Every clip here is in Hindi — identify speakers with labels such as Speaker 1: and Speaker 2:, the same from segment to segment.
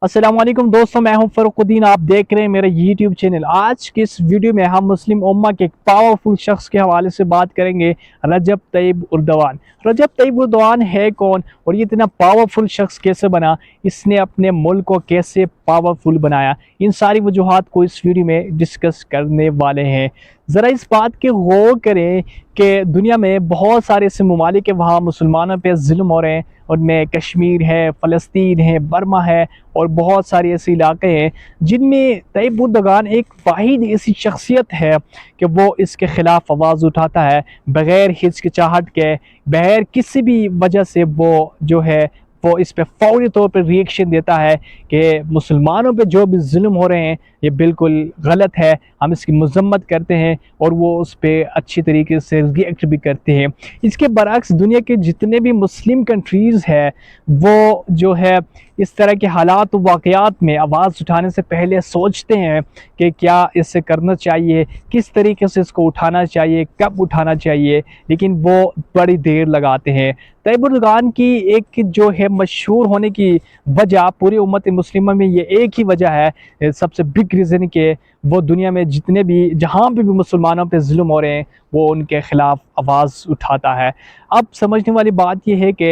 Speaker 1: अस्सलाम वालेकुम दोस्तों, मैं हूं फरुखुद्दीन। आप देख रहे हैं मेरा यूट्यूब चैनल। आज की इस वीडियो में हम मुस्लिम उम्मा के एक पावरफुल शख्स के हवाले से बात करेंगे, रजब तैयब उर्दवान। रजब तैयब उर्दवान है कौन और ये इतना पावरफुल शख्स कैसे बना, इसने अपने मुल्क को कैसे पावरफुल बनाया, इन सारी वजूहात को इस वीडियो में डिस्कस करने वाले हैं। ज़रा इस बात के गौर करें कि दुनिया में बहुत सारे ऐसे ममालिक है वहाँ मुसलमानों पे जुल्म हो रहे हैं। उनमें कश्मीर है, फ़लस्तीन है, बर्मा है और बहुत सारे ऐसे इलाके हैं जिनमें तैयब उर्दवान एक वाहिद ऐसी शख्सियत है कि वो इसके ख़िलाफ़ आवाज़ उठाता है बग़ैर हिचकिचाहट के, बग़ैर किसी भी वजह से वो जो है वो इस पे फ़ौरी तौर पर रिएक्शन देता है कि मुसलमानों पे जो भी जुल्म हो रहे हैं ये बिल्कुल गलत है, हम इसकी मज़म्मत करते हैं और वो उस पर अच्छी तरीके से रिएक्ट भी करते हैं। इसके बरअक्स दुनिया के जितने भी मुस्लिम कंट्रीज़ है वो जो है इस तरह के हालात वाक़यात में आवाज़ उठाने से पहले सोचते हैं कि क्या इससे करना चाहिए, किस तरीके से इसको उठाना चाहिए, कब उठाना चाहिए, लेकिन वो बड़ी देर लगाते हैं। तैयब उर्दवान की एक जो है मशहूर होने की वजह पूरी उम्मत मुस्लिमा में ये एक ही वजह है, सबसे बिग रीज़न कि वो दुनिया में जितने भी जहाँ पे भी मुसलमानों पे जुल्म हो रहे हैं वो उनके ख़िलाफ़ आवाज़ उठाता है। अब समझने वाली बात ये है कि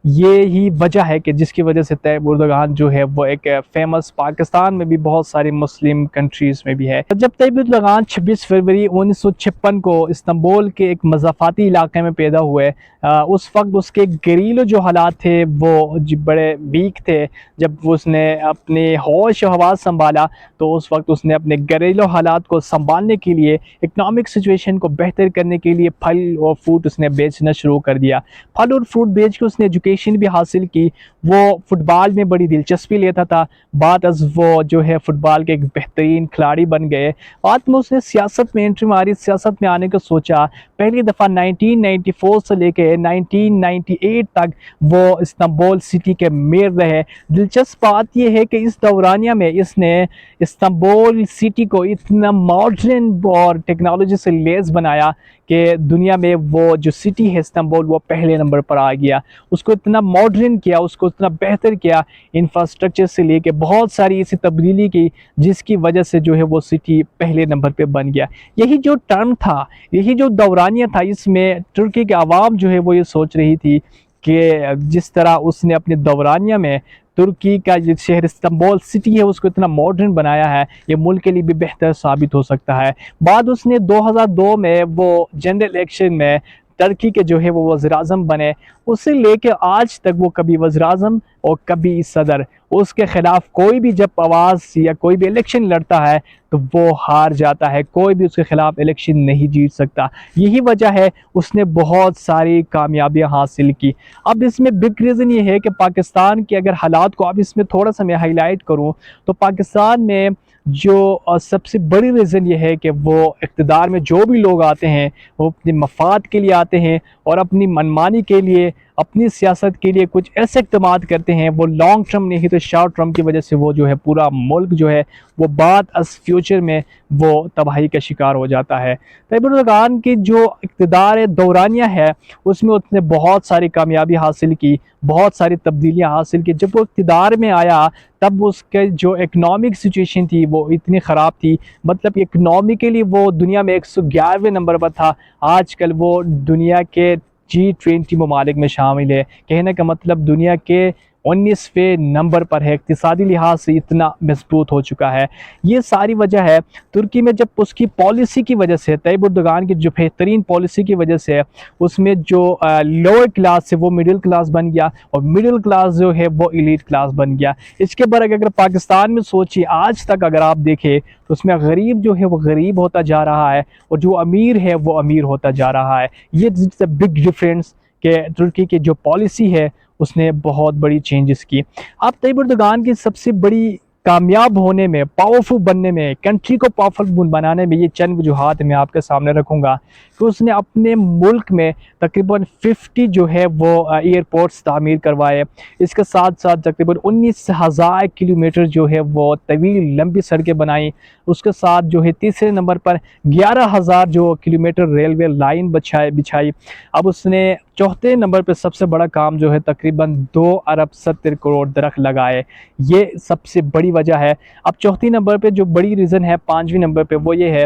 Speaker 1: ये ही वजह है कि जिसकी वजह से तैयब उर्दवान जो है वो एक फ़ेमस पाकिस्तान में भी बहुत सारी मुस्लिम कंट्रीज़ में भी है। जब तैयब उर्दवान 26 फरवरी 1956 को इस्तांबुल के एक मज़ाफ़ाती इलाके में पैदा हुए, उस वक्त उसके घरेलू जो हालात थे वो बड़े वीक थे। जब उसने अपने होश और हवास संभाला तो उस वक्त उसने अपने घरेलू हालात को संभालने के लिए, इकनॉमिक सिचुएशन को बेहतर करने के लिए फल और फ्रूट उसने बेचना शुरू कर दिया। फल और फ्रूट बेच के उसने एजुकेशन भी हासिल की। वो फुटबॉल में बड़ी दिलचस्पी लेता था। बाद अज़ वो जो है फुटबॉल के एक बेहतरीन खिलाड़ी बन गए। बाद में उसने सियासत में एंट्री मारी, सियासत में आने का सोचा। पहली दफ़ा 1994 से लेके 1998 तक वो इस्तांबुल सिटी के मेयर रहे। दिलचस्प बात यह है कि इस दौरानिया में इसने इस्तांबुल सिटी को इतना मॉडर्न और टेक्नोलॉजी से लेस बनाया कि दुनिया में वो जो सिटी है इस्तांबुल वो पहले नंबर पर आ गया। उसको इतना मॉडर्न किया, उसको इतना बेहतर किया, इंफ्रास्ट्रक्चर से लेके बहुत सारी ऐसी तब्दीली की जिसकी वजह से जो है वो सिटी पहले नंबर पे बन गया। यही जो टर्म था, यही जो दौरानिया था, इसमें तुर्की के आवाम जो है वो ये सोच रही थी कि जिस तरह उसने अपने दौरानिया में तुर्की का जो शहर इस्तांबुल सिटी है उसको इतना मॉडर्न बनाया है, ये मुल्क के लिए भी बेहतर साबित हो सकता है। बाद उसने 2002 में वो जनरल इलेक्शन में तुर्की के जो है वो वज़ीर-ए-आज़म बने। उससे लेके आज तक वो कभी वज़ीर-ए-आज़म और कभी सदर, उसके ख़िलाफ़ कोई भी जब आवाज़ या कोई भी इलेक्शन लड़ता है तो वो हार जाता है, कोई भी उसके ख़िलाफ़ इलेक्शन नहीं जीत सकता। यही वजह है उसने बहुत सारी कामयाबियाँ हासिल की। अब इसमें बिग रीज़न ये है कि पाकिस्तान के अगर हालात को अब इसमें थोड़ा-सा मैं हाईलाइट करूँ तो पाकिस्तान में जो सबसे बड़ी रीज़न ये है कि वो इक़्तिदार में जो भी लोग आते हैं वो अपने मफ़ाद के लिए आते हैं और अपनी मनमानी के लिए, अपनी सियासत के लिए कुछ ऐसे इक़दामात करते हैं, वो लॉन्ग टर्म नहीं तो शॉर्ट टर्म की वजह से वो जो है पूरा मुल्क जो है वो बाद अज़ फ्यूचर में वो तबाही का शिकार हो जाता है। तैयब उर्दवान की जो इक़्तिदार दौरानिया है उसमें उसने बहुत सारी कामयाबी हासिल की, बहुत सारी तब्दीलियाँ हासिल की। जब वो इक़्तिदार में आया तब उसके जो इकनॉमिक सिचुएशन थी वो इतनी ख़राब थी, मतलब इकनॉमिकली वो दुनिया में 111वें नंबर पर था। आजकल वो दुनिया के G20 ममालिक में शामिल है। कहने का मतलब दुनिया के 19वें नंबर पर है, इक़्तिसादी लिहाज से इतना मज़बूत हो चुका है। ये सारी वजह है तुर्की में, जब उसकी पॉलिसी की वजह से, तैयब उर्दवान की जो बेहतरीन पॉलिसी की वजह से उसमें जो लोअर क्लास है वो मिडिल क्लास बन गया और मिडिल क्लास जो है वो एलीट क्लास बन गया। इसके बरक्स अगर पाकिस्तान में सोचिए, आज तक अगर आप देखें तो उसमें गरीब जो है वो गरीब होता जा रहा है और जो अमीर है वो अमीर होता जा रहा है। ये बिग डिफरेंस कि तुर्की की जो पॉलिसी है उसने बहुत बड़ी चेंजेस की। अब तैयब उर्दवान की सबसे बड़ी कामयाब होने में, पावरफुल बनने में, कंट्री को पावरफुल बनाने में ये चंद वजूहात मैं आपके सामने रखूँगा कि उसने अपने मुल्क में तकरीबन 50 जो है वो एयरपोर्ट्स तामीर करवाए। इसके साथ साथ तकरीबन 19,000 किलोमीटर जो है वो तवील लंबी सड़कें बनाई। उसके साथ जो है तीसरे नंबर पर 11,000 जो किलोमीटर रेलवे लाइन बिछाई। अब उसने चौथे नंबर पर सबसे बड़ा काम जो है तकरीबन 2 अरब 70 करोड़ दरख्त लगाए। ये सबसे बड़ी वजह है। अब चौथी नंबर पे जो बड़ी रीज़न है, पाँचवीं नंबर पे वो ये है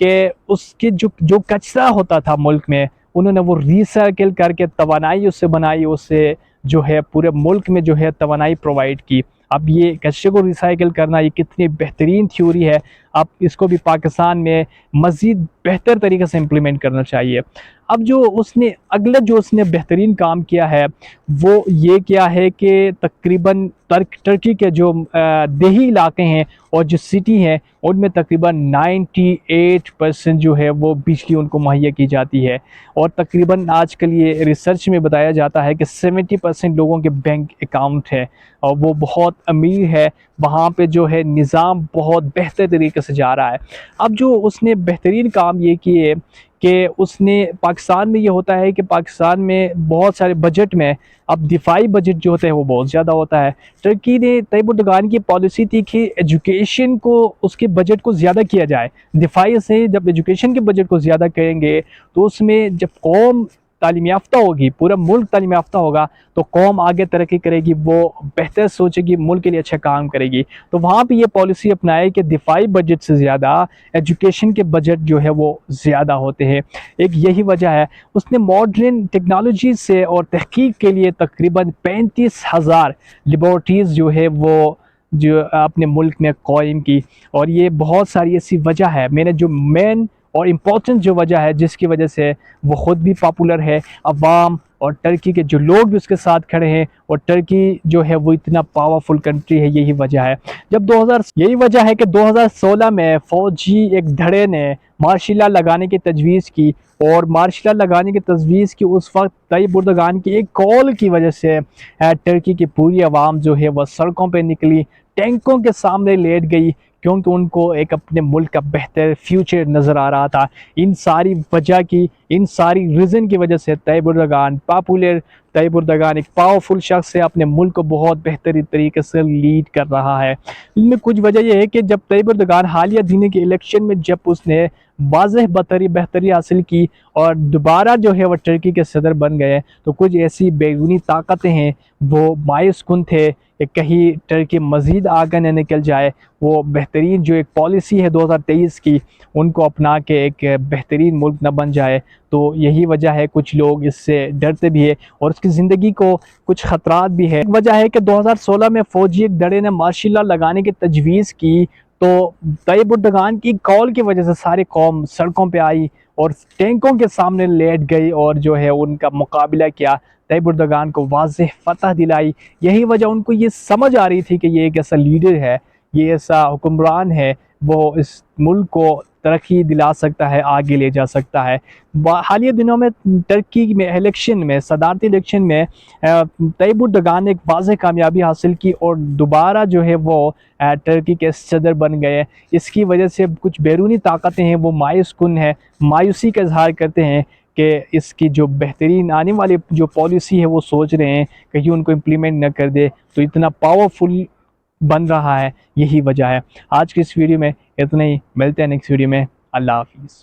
Speaker 1: कि उसके जो जो कचरा होता था मुल्क में, उन्होंने वो रिसाइकिल करके तवानाई उससे बनाई, उससे जो है पूरे मुल्क में जो है तवानाई प्रोवाइड की। अब ये कचरे को रिसाइकिल करना ये कितनी बेहतरीन थ्योरी है। अब इसको भी पाकिस्तान में मज़ीद बेहतर तरीके से इम्प्लीमेंट करना चाहिए। अब जो उसने अगला जो उसने बेहतरीन काम किया है वो ये किया है कि तकरीबन टर्की के जो देही इलाके हैं और जो सिटी हैं उनमें तकरीबन 98% जो है वो बिजली उनको मुहैया की जाती है। और तकरीबन आजकल ये रिसर्च में बताया जाता है कि 70% लोगों के बैंक अकाउंट है और वो बहुत अमीर है। वहाँ पे जो है निज़ाम बहुत बेहतर तरीके से जा रहा है। अब जो उसने बेहतरीन काम ये किए कि उसने पाकिस्तान में ये होता है कि पाकिस्तान में बहुत सारे बजट में अब दिफाई बजट जो होता है वो बहुत ज़्यादा होता है। टर्की ने तैयब एर्दोगान की पॉलिसी थी कि एजुकेशन को उसके बजट को ज़्यादा किया जाए। दिफाई से जब एजुकेशन के बजट को ज़्यादा करेंगे तो उसमें जब कौम तालीम याफ्ता होगी, पूरा मुल्क तालीम याफ्ता होगा तो कौम आगे तरक्की करेगी, वो बेहतर सोचेगी, मुल्क के लिए अच्छा काम करेगी। तो वहाँ पे ये पॉलिसी अपनाए कि दिफाई बजट से ज़्यादा एजुकेशन के बजट जो है वो ज़्यादा होते हैं। एक यही वजह है। उसने मॉडर्न टेक्नोलॉजी से और तहकीक के लिए तकरीबन 35,000 लेबॉर्ट्रीज़ जो है वो जो अपने मुल्क में कायम की। और ये बहुत सारी ऐसी वजह है, मैंने जो मेन और इम्पोर्टेंट जो वजह है जिसकी वजह से वो ख़ुद भी पॉपुलर है, अवाम और टर्की के जो लोग भी उसके साथ खड़े हैं, और टर्की जो है वो इतना पावरफुल कंट्री है, यही वजह है। यही वजह है कि 2016 में फ़ौजी एक धड़े ने मार्शल लॉ लगाने की तजवीज़ की, और मार्शल लॉ लगाने की तजवीज़ की उस वक्त तैयब एर्दोगान की एक कॉल की वजह से टर्की की पूरी आवाम जो है वह सड़कों पर निकली, टैंकों के सामने लेट गई, क्योंकि उनको एक अपने मुल्क का बेहतर फ्यूचर नज़र आ रहा था। इन सारी वजह की, इन सारी रीज़न की वजह से Tayyip Erdogan popular, Tayyip Erdogan एक पावरफुल शख्स है, अपने मुल्क को बहुत बेहतरीन तरीके से लीड कर रहा है। इनमें कुछ वजह यह है कि जब तैयब एर्दोगान हालिया दिनों के इलेक्शन में जब उसने वाज़ेह बेहतरी हासिल की और दोबारा जो है वह टर्की के सदर बन गए, तो कुछ ऐसी बैरूनी ताकतें हैं वो मायूस कुन थे कि कहीं टर्की मज़ीद आगे न निकल जाए। वो बेहतरीन जो एक पॉलिसी है 2023 की, उनको अपना के एक बेहतरीन मुल्क न बन जाए। तो यही वजह है, कुछ लोग इससे डरते भी है और उसकी ज़िंदगी को कुछ ख़तरात भी है। एक वजह है कि 2016 में फ़ौजी एक धड़े ने मार्शल लॉ लगाने की तजवीज़ की, तो तैयब एर्दोगान की कॉल की वजह से सारी कौम सड़कों पे आई और टैंकों के सामने लेट गई और जो है उनका मुकाबला किया, तैयब एर्दोगान को वाज़ेह फ़तह दिलाई। यही वजह उनको ये समझ आ रही थी कि ये एक ऐसा लीडर है, ये ऐसा हुक्मरान है, वो इस मुल्क को तरक्की दिला सकता है, आगे ले जा सकता है। हालिया दिनों में टर्की में इलेक्शन में, सदारती इलेक्शन में तैयब एर्दोगान ने एक वाज़ेह कामयाबी हासिल की और दोबारा जो है वो टर्की के सदर बन गए। इसकी वजह से कुछ बैरूनी ताकतें हैं वो मायूस कुन है, मायूसी का इजहार करते हैं कि इसकी जो बेहतरीन आने वाली जो पॉलिसी है वो सोच रहे हैं कहीं उनको इम्प्लीमेंट न कर दे, तो इतना पावरफुल बन रहा है, यही वजह है। आज की इस वीडियो में इतना ही, मिलते हैं नेक्स्ट वीडियो में। अल्लाह हाफिज़।